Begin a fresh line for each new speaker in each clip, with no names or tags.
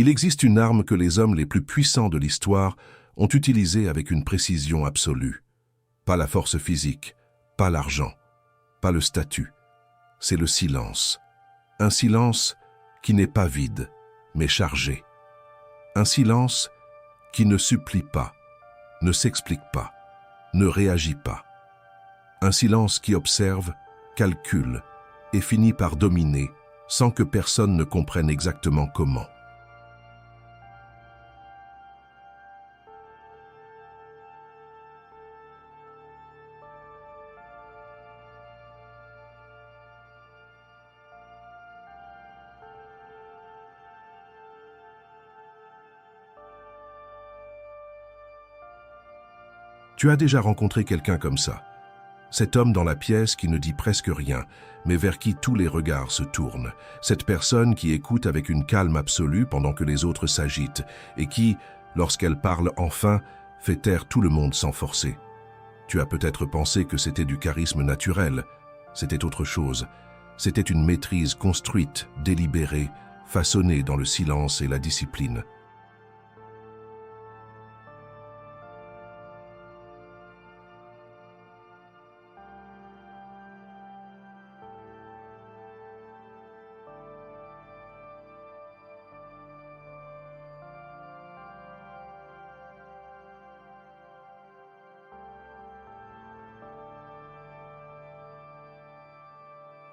Il existe une arme que les hommes les plus puissants de l'histoire ont utilisée avec une précision absolue. Pas la force physique, pas l'argent, pas le statut. C'est le silence. Un silence qui n'est pas vide, mais chargé. Un silence qui ne supplie pas, ne s'explique pas, ne réagit pas. Un silence qui observe, calcule et finit par dominer sans que personne ne comprenne exactement comment. Tu as déjà rencontré quelqu'un comme ça. Cet homme dans la pièce qui ne dit presque rien, mais vers qui tous les regards se tournent. Cette personne qui écoute avec une calme absolue pendant que les autres s'agitent et qui, lorsqu'elle parle enfin, fait taire tout le monde sans forcer. Tu as peut-être pensé que c'était du charisme naturel. C'était autre chose. C'était une maîtrise construite, délibérée, façonnée dans le silence et la discipline.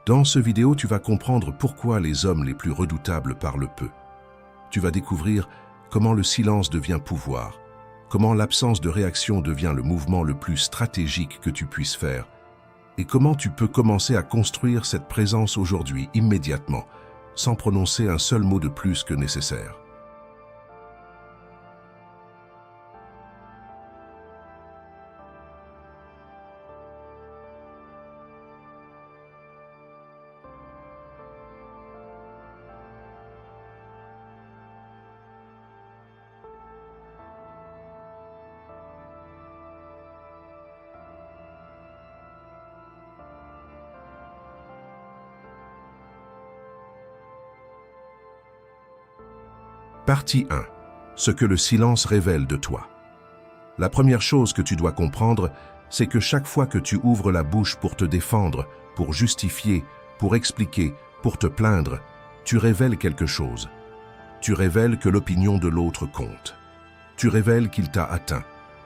Dans ce vidéo, tu vas comprendre pourquoi les hommes les plus redoutables parlent peu. Tu vas découvrir comment le silence devient pouvoir, comment l'absence de réaction devient le mouvement le plus stratégique que tu puisses faire, et comment tu peux commencer à construire cette présence aujourd'hui, immédiatement, sans prononcer un seul mot de plus que nécessaire. Partie 1. Ce que le silence révèle de toi. La première chose que tu dois comprendre, c'est que chaque fois que tu ouvres la bouche pour te défendre, pour justifier, pour expliquer, pour te plaindre, tu révèles quelque chose. Tu révèles que l'opinion de l'autre compte. Tu révèles qu'il t'a atteint.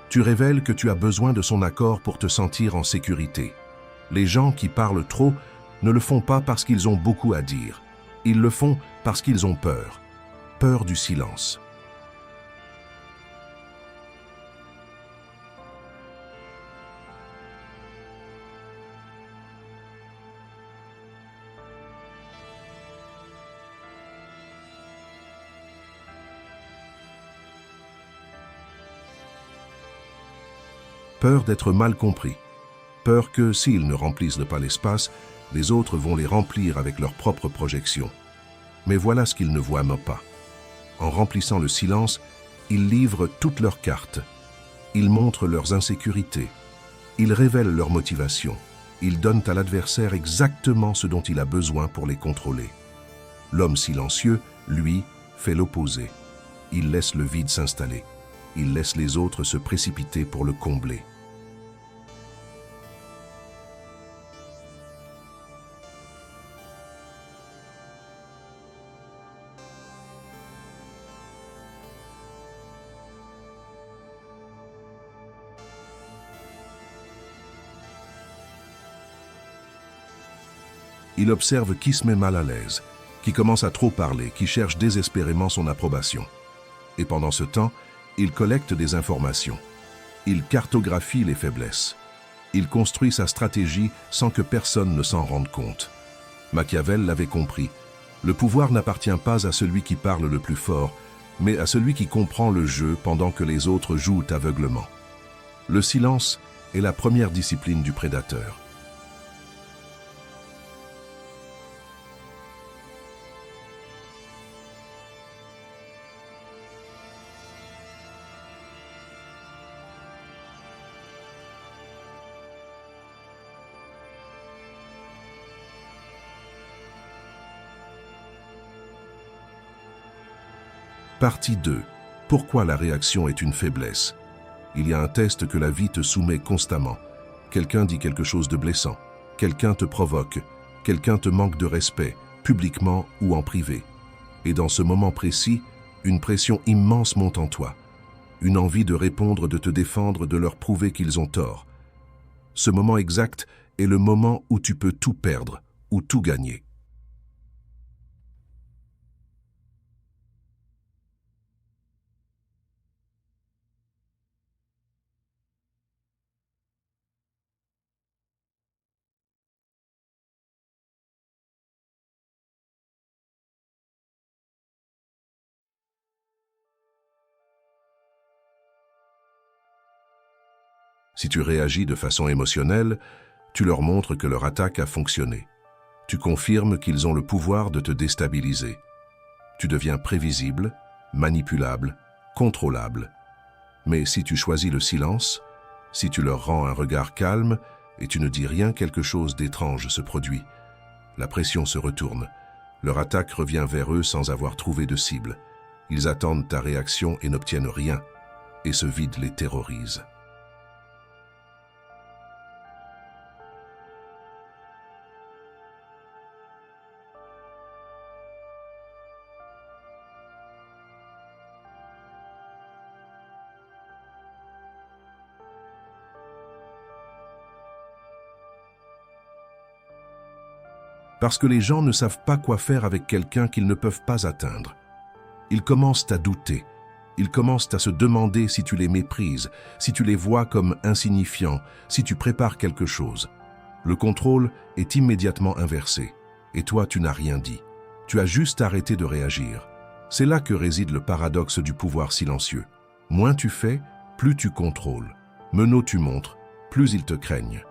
Tu révèles que tu as besoin de son accord pour te sentir en sécurité. Les gens qui parlent trop ne le font pas parce qu'ils ont beaucoup à dire. Ils le font parce qu'ils ont peur. Peur du silence. Peur d'être mal compris. Peur que, s'ils ne remplissent pas l'espace, les autres vont les remplir avec leurs propres projections. Mais voilà ce qu'ils ne voient pas. En remplissant le silence, ils livrent toutes leurs cartes. Ils montrent leurs insécurités. Ils révèlent leurs motivations. Ils donnent à l'adversaire exactement ce dont il a besoin pour les contrôler. L'homme silencieux, lui, fait l'opposé. Il laisse le vide s'installer. Il laisse les autres se précipiter pour le combler. Il observe qui se met mal à l'aise, qui commence à trop parler, qui cherche désespérément son approbation. Et pendant ce temps, il collecte des informations. Il cartographie les faiblesses. Il construit sa stratégie sans que personne ne s'en rende compte. Machiavel l'avait compris. Le pouvoir n'appartient pas à celui qui parle le plus fort, mais à celui qui comprend le jeu pendant que les autres jouent aveuglement. Le silence est la première discipline du prédateur. Partie 2. Pourquoi la réaction est une faiblesse? Il y a un test que la vie te soumet constamment. Quelqu'un dit quelque chose de blessant. Quelqu'un te provoque. Quelqu'un te manque de respect, publiquement ou en privé. Et dans ce moment précis, une pression immense monte en toi. Une envie de répondre, de te défendre, de leur prouver qu'ils ont tort. Ce moment exact est le moment où tu peux tout perdre ou tout gagner. Si tu réagis de façon émotionnelle, tu leur montres que leur attaque a fonctionné. Tu confirmes qu'ils ont le pouvoir de te déstabiliser. Tu deviens prévisible, manipulable, contrôlable. Mais si tu choisis le silence, si tu leur rends un regard calme et tu ne dis rien, quelque chose d'étrange se produit. La pression se retourne. Leur attaque revient vers eux sans avoir trouvé de cible. Ils attendent ta réaction et n'obtiennent rien, et ce vide les terrorise. Parce que les gens ne savent pas quoi faire avec quelqu'un qu'ils ne peuvent pas atteindre. Ils commencent à douter. Ils commencent à se demander si tu les méprises, si tu les vois comme insignifiants, si tu prépares quelque chose. Le contrôle est immédiatement inversé. Et toi, tu n'as rien dit. Tu as juste arrêté de réagir. C'est là que réside le paradoxe du pouvoir silencieux. Moins tu fais, plus tu contrôles. Menaut tu montres, plus ils te craignent.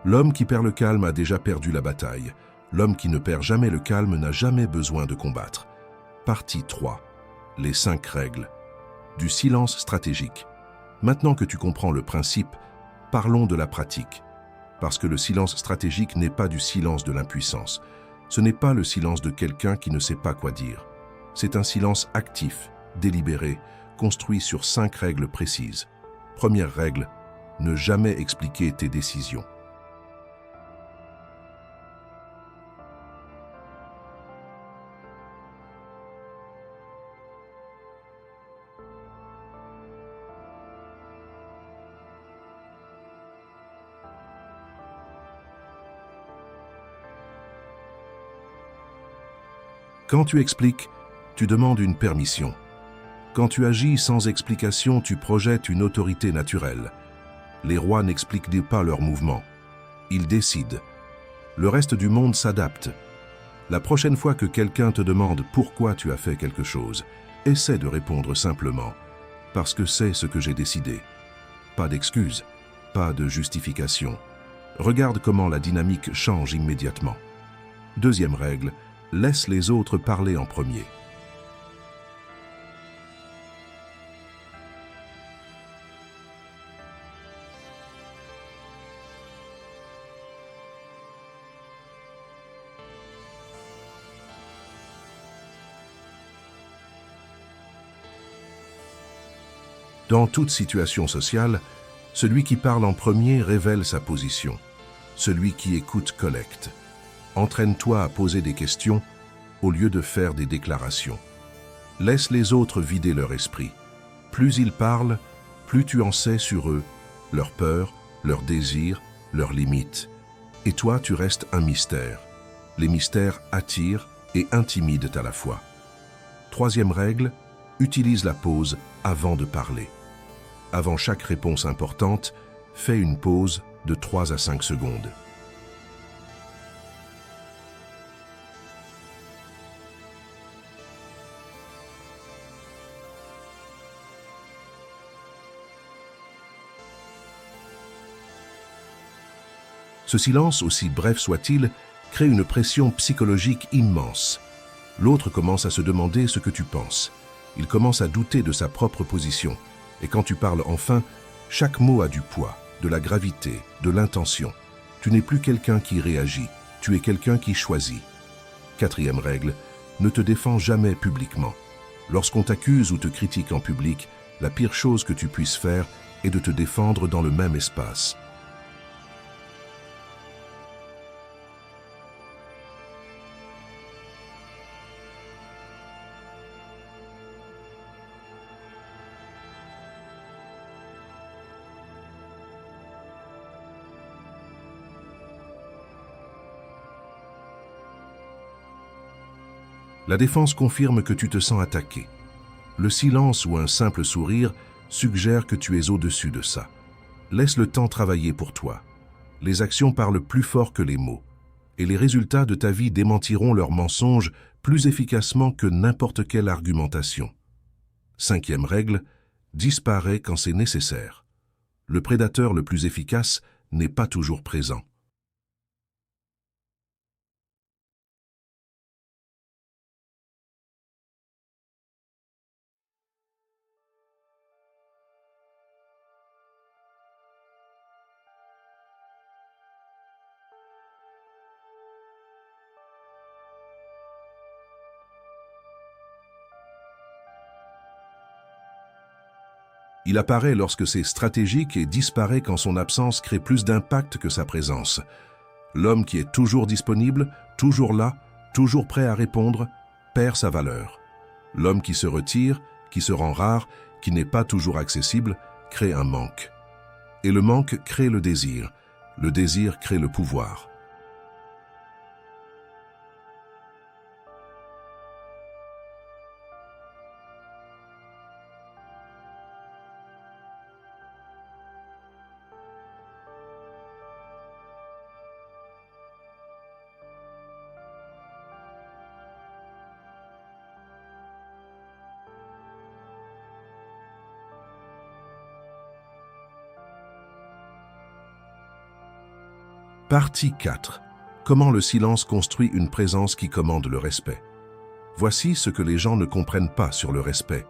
L'homme qui perd le calme a déjà perdu la bataille. L'homme qui ne perd jamais le calme n'a jamais besoin de combattre. Partie 3. Les 5 règles. Du silence stratégique. Maintenant que tu comprends le principe, parlons de la pratique. Parce que le silence stratégique n'est pas du silence de l'impuissance. Ce n'est pas le silence de quelqu'un qui ne sait pas quoi dire. C'est un silence actif, délibéré, construit sur 5 règles précises. Première règle, ne jamais expliquer tes décisions. Quand tu expliques, tu demandes une permission. Quand tu agis sans explication, tu projettes une autorité naturelle. Les rois n'expliquent pas leurs mouvements. Ils décident. Le reste du monde s'adapte. La prochaine fois que quelqu'un te demande pourquoi tu as fait quelque chose, essaie de répondre simplement « parce que c'est ce que j'ai décidé ». Pas d'excuses, pas de justification. Regarde comment la dynamique change immédiatement. Deuxième règle, laisse les autres parler en premier. Dans toute situation sociale, celui qui parle en premier révèle sa position. Celui qui écoute collecte. Entraîne-toi à poser des questions au lieu de faire des déclarations. Laisse les autres vider leur esprit. Plus ils parlent, plus tu en sais sur eux, leurs peurs, leurs désirs, leurs limites. Et toi, tu restes un mystère. Les mystères attirent et intimident à la fois. Troisième règle, utilise la pause avant de parler. Avant chaque réponse importante, fais une pause de 3 à 5 secondes. Ce silence, aussi bref soit-il, crée une pression psychologique immense. L'autre commence à se demander ce que tu penses. Il commence à douter de sa propre position. Et quand tu parles enfin, chaque mot a du poids, de la gravité, de l'intention. Tu n'es plus quelqu'un qui réagit, tu es quelqu'un qui choisit. Quatrième règle, ne te défends jamais publiquement. Lorsqu'on t'accuse ou te critique en public, la pire chose que tu puisses faire est de te défendre dans le même espace. La défense confirme que tu te sens attaqué. Le silence ou un simple sourire suggère que tu es au-dessus de ça. Laisse le temps travailler pour toi. Les actions parlent plus fort que les mots. Et les résultats de ta vie démentiront leurs mensonges plus efficacement que n'importe quelle argumentation. Cinquième règle, disparaît quand c'est nécessaire. Le prédateur le plus efficace n'est pas toujours présent. Il apparaît lorsque c'est stratégique et disparaît quand son absence crée plus d'impact que sa présence. L'homme qui est toujours disponible, toujours là, toujours prêt à répondre, perd sa valeur. L'homme qui se retire, qui se rend rare, qui n'est pas toujours accessible, crée un manque. Et le manque crée le désir crée le pouvoir. Partie 4. Comment le silence construit une présence qui commande le respect. Voici ce que les gens ne comprennent pas sur le respect.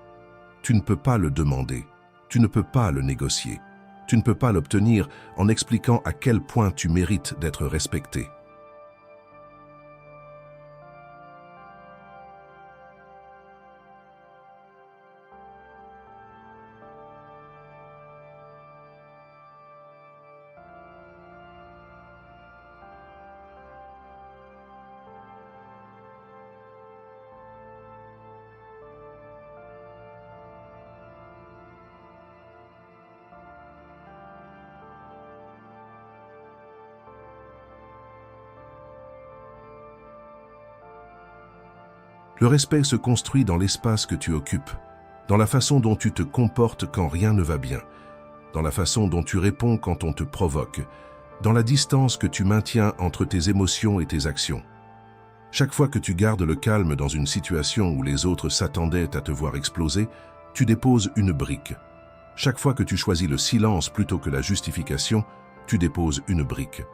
Tu ne peux pas le demander. Tu ne peux pas le négocier. Tu ne peux pas l'obtenir en expliquant à quel point tu mérites d'être respecté. Le respect se construit dans l'espace que tu occupes, dans la façon dont tu te comportes quand rien ne va bien, dans la façon dont tu réponds quand on te provoque, dans la distance que tu maintiens entre tes émotions et tes actions. Chaque fois que tu gardes le calme dans une situation où les autres s'attendaient à te voir exploser, tu déposes une brique. Chaque fois que tu choisis le silence plutôt que la justification, tu déposes une brique.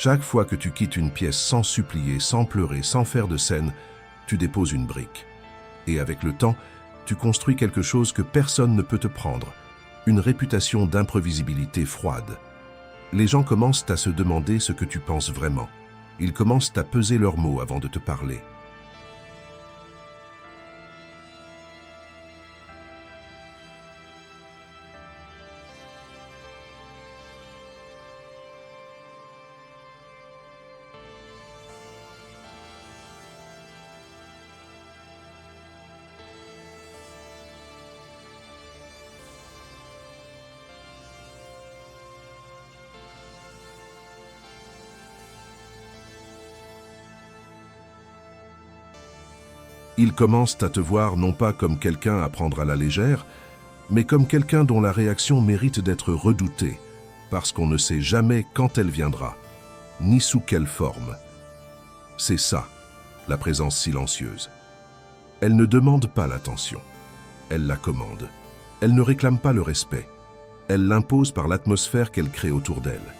Chaque fois que tu quittes une pièce sans supplier, sans pleurer, sans faire de scène, tu déposes une brique. Et avec le temps, tu construis quelque chose que personne ne peut te prendre, une réputation d'imprévisibilité froide. Les gens commencent à se demander ce que tu penses vraiment. Ils commencent à peser leurs mots avant de te parler. Ils commencent à te voir non pas comme quelqu'un à prendre à la légère, mais comme quelqu'un dont la réaction mérite d'être redoutée, parce qu'on ne sait jamais quand elle viendra, ni sous quelle forme. C'est ça, la présence silencieuse. Elle ne demande pas l'attention, elle la commande. Elle ne réclame pas le respect, elle l'impose par l'atmosphère qu'elle crée autour d'elle.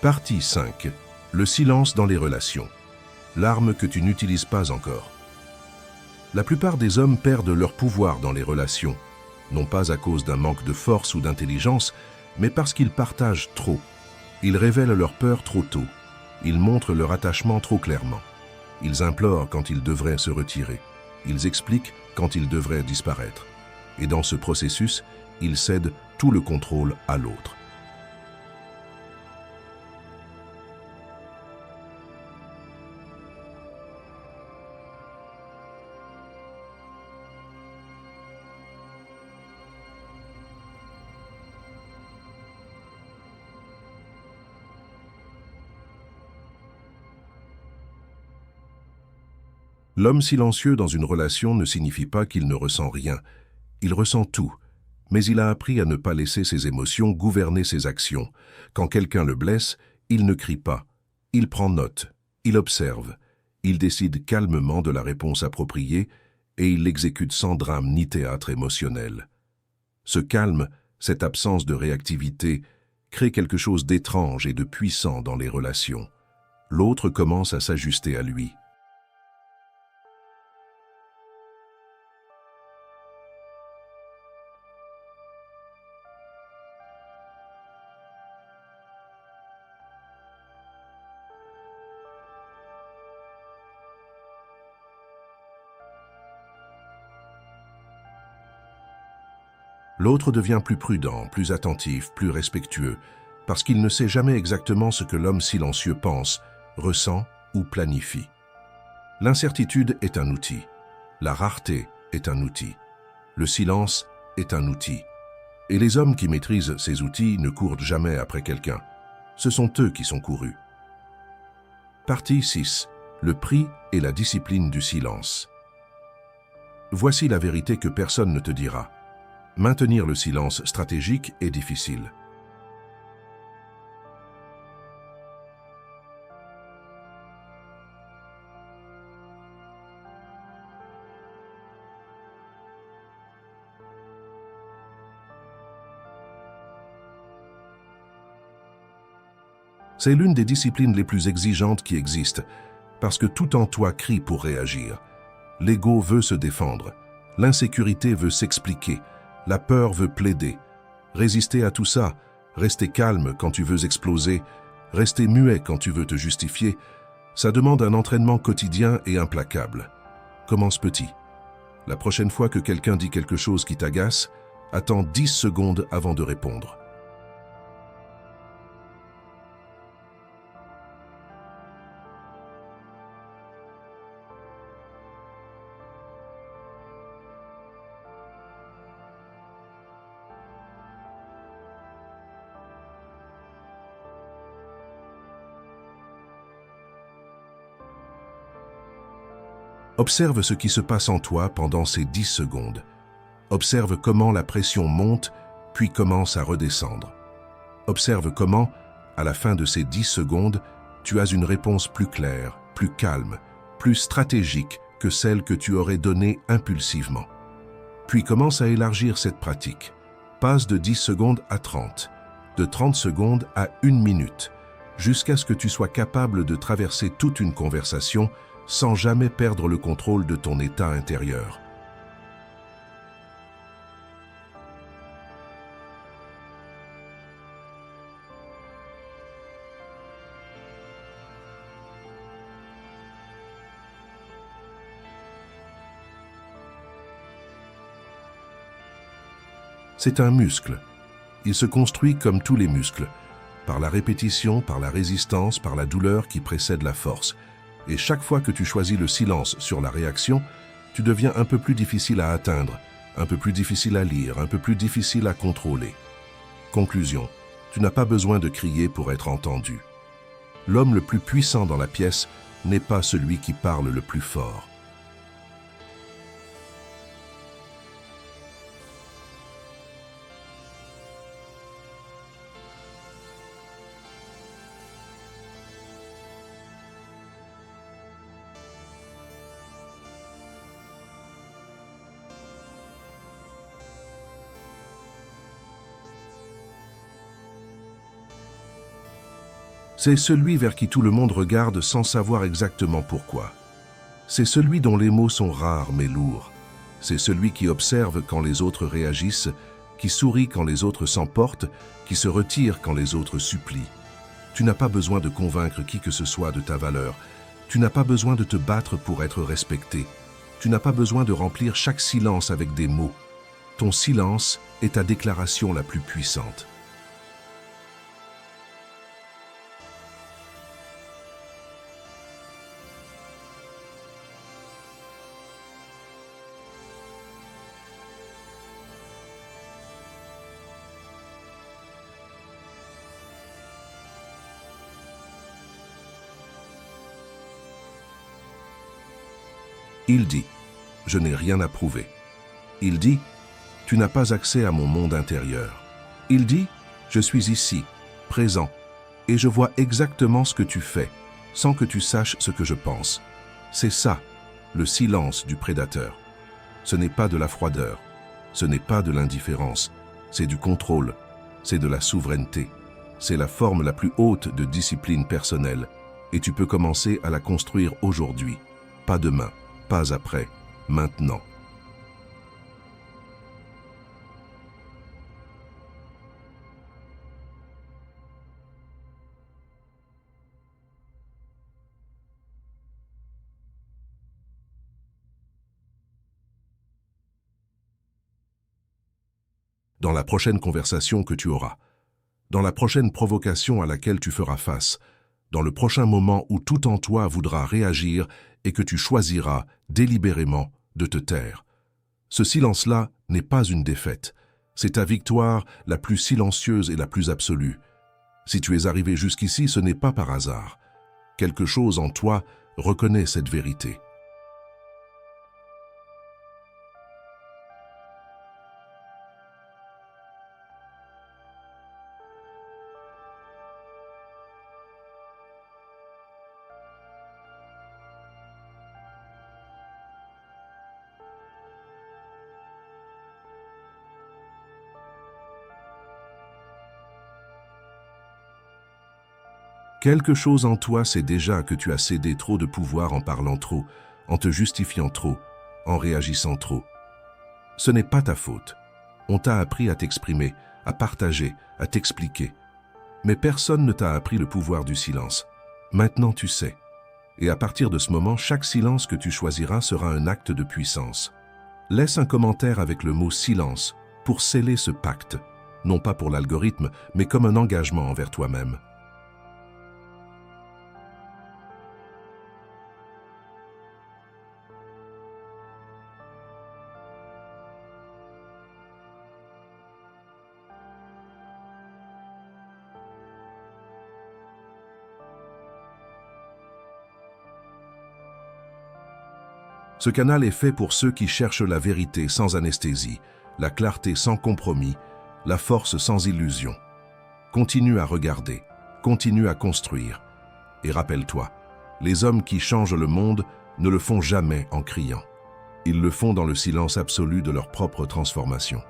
Partie 5. Le silence dans les relations. L'arme que tu n'utilises pas encore. La plupart des hommes perdent leur pouvoir dans les relations, non pas à cause d'un manque de force ou d'intelligence, mais parce qu'ils partagent trop. Ils révèlent leur peur trop tôt. Ils montrent leur attachement trop clairement. Ils implorent quand ils devraient se retirer. Ils expliquent quand ils devraient disparaître. Et dans ce processus, ils cèdent tout le contrôle à l'autre. L'homme silencieux dans une relation ne signifie pas qu'il ne ressent rien. Il ressent tout, mais il a appris à ne pas laisser ses émotions gouverner ses actions. Quand quelqu'un le blesse, il ne crie pas. Il prend note, il observe, il décide calmement de la réponse appropriée et il l'exécute sans drame ni théâtre émotionnel. Ce calme, cette absence de réactivité, crée quelque chose d'étrange et de puissant dans les relations. L'autre commence à s'ajuster à lui. L'autre devient plus prudent, plus attentif, plus respectueux, parce qu'il ne sait jamais exactement ce que l'homme silencieux pense, ressent ou planifie. L'incertitude est un outil. La rareté est un outil. Le silence est un outil. Et les hommes qui maîtrisent ces outils ne courent jamais après quelqu'un. Ce sont eux qui sont courus. Partie 6. Le prix et la discipline du silence. Voici la vérité que personne ne te dira. Maintenir le silence stratégique est difficile. C'est l'une des disciplines les plus exigeantes qui existent, parce que tout en toi crie pour réagir. L'ego veut se défendre, l'insécurité veut s'expliquer, la peur veut plaider. Résister à tout ça, rester calme quand tu veux exploser, rester muet quand tu veux te justifier, ça demande un entraînement quotidien et implacable. Commence petit. La prochaine fois que quelqu'un dit quelque chose qui t'agace, attends 10 secondes avant de répondre. Observe ce qui se passe en toi pendant ces 10 secondes. Observe comment la pression monte, puis commence à redescendre. Observe comment, à la fin de ces 10 secondes, tu as une réponse plus claire, plus calme, plus stratégique que celle que tu aurais donnée impulsivement. Puis commence à élargir cette pratique. Passe de 10 secondes à 30, de 30 secondes à 1 minute, jusqu'à ce que tu sois capable de traverser toute une conversation sans jamais perdre le contrôle de ton état intérieur. C'est un muscle. Il se construit comme tous les muscles, par la répétition, par la résistance, par la douleur qui précède la force. Et chaque fois que tu choisis le silence sur la réaction, tu deviens un peu plus difficile à atteindre, un peu plus difficile à lire, un peu plus difficile à contrôler. Conclusion, tu n'as pas besoin de crier pour être entendu. L'homme le plus puissant dans la pièce n'est pas celui qui parle le plus fort. C'est celui vers qui tout le monde regarde sans savoir exactement pourquoi. C'est celui dont les mots sont rares mais lourds. C'est celui qui observe quand les autres réagissent, qui sourit quand les autres s'emportent, qui se retire quand les autres supplient. Tu n'as pas besoin de convaincre qui que ce soit de ta valeur. Tu n'as pas besoin de te battre pour être respecté. Tu n'as pas besoin de remplir chaque silence avec des mots. Ton silence est ta déclaration la plus puissante. Il dit, « Je n'ai rien à prouver ». Il dit, « Tu n'as pas accès à mon monde intérieur ». Il dit, « Je suis ici, présent, et je vois exactement ce que tu fais, sans que tu saches ce que je pense. » C'est ça, le silence du prédateur. Ce n'est pas de la froideur, ce n'est pas de l'indifférence, c'est du contrôle, c'est de la souveraineté. C'est la forme la plus haute de discipline personnelle, et tu peux commencer à la construire aujourd'hui, pas demain. Pas après, maintenant. Dans la prochaine conversation que tu auras, dans la prochaine provocation à laquelle tu feras face, dans le prochain moment où tout en toi voudra réagir et que tu choisiras délibérément de te taire. Ce silence-là n'est pas une défaite. C'est ta victoire la plus silencieuse et la plus absolue. Si tu es arrivé jusqu'ici, ce n'est pas par hasard. Quelque chose en toi reconnaît cette vérité. Quelque chose en toi sait déjà que tu as cédé trop de pouvoir en parlant trop, en te justifiant trop, en réagissant trop. Ce n'est pas ta faute. On t'a appris à t'exprimer, à partager, à t'expliquer. Mais personne ne t'a appris le pouvoir du silence. Maintenant tu sais. Et à partir de ce moment, chaque silence que tu choisiras sera un acte de puissance. Laisse un commentaire avec le mot « silence » pour sceller ce pacte, non pas pour l'algorithme, mais comme un engagement envers toi-même. Ce canal est fait pour ceux qui cherchent la vérité sans anesthésie, la clarté sans compromis, la force sans illusion. Continue à regarder, continue à construire. Et rappelle-toi, les hommes qui changent le monde ne le font jamais en criant. Ils le font dans le silence absolu de leur propre transformation.